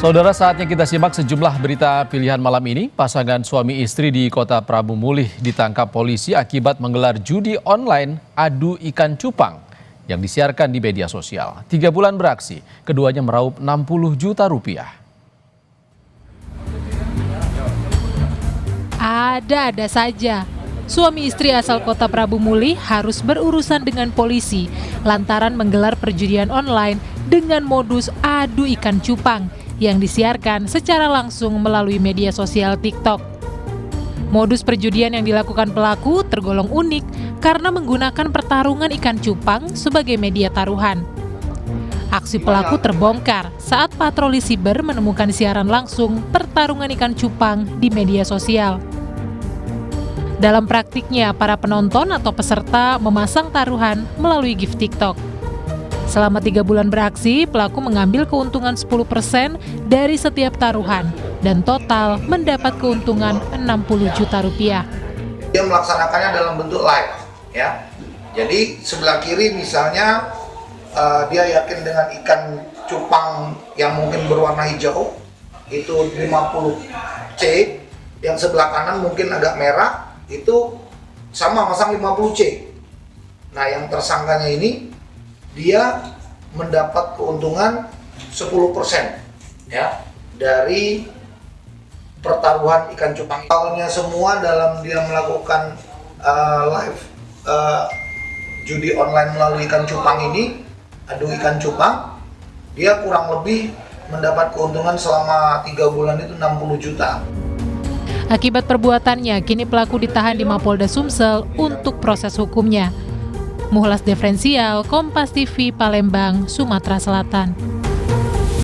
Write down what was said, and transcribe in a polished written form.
Saudara, saatnya kita simak sejumlah berita pilihan malam ini. Pasangan suami istri di Kota Prabu Mulih ditangkap polisi akibat menggelar judi online adu ikan cupang yang disiarkan di media sosial. 3 bulan beraksi, keduanya meraup 60 juta rupiah. Ada-ada saja. Suami istri asal Kota Prabu Mulih harus berurusan dengan polisi lantaran menggelar perjudian online dengan modus adu ikan cupang yang disiarkan secara langsung melalui media sosial TikTok. Modus perjudian yang dilakukan pelaku tergolong unik karena menggunakan pertarungan ikan cupang sebagai media taruhan. Aksi pelaku terbongkar saat patroli siber menemukan siaran langsung pertarungan ikan cupang di media sosial. Dalam praktiknya, para penonton atau peserta memasang taruhan melalui gift TikTok. Selama 3 bulan beraksi, pelaku mengambil keuntungan 10% dari setiap taruhan dan total mendapat keuntungan 60 juta rupiah. Dia melaksanakannya dalam bentuk live, ya. Jadi sebelah kiri misalnya dia yakin dengan ikan cupang yang mungkin berwarna hijau itu 50C, yang sebelah kanan mungkin agak merah itu sama masang 50C. Nah, yang tersangkanya ini dia mendapat keuntungan 10% ya dari pertaruhan ikan cupang. Awalnya semua dalam dia melakukan live judi online melalui ikan cupang ini, adu ikan cupang, dia kurang lebih mendapat keuntungan selama 3 bulan itu 60 juta. Akibat perbuatannya, kini pelaku ditahan di Mapolda Sumsel untuk proses hukumnya. Muhlas Diferensial, Kompas TV, Palembang, Sumatera Selatan.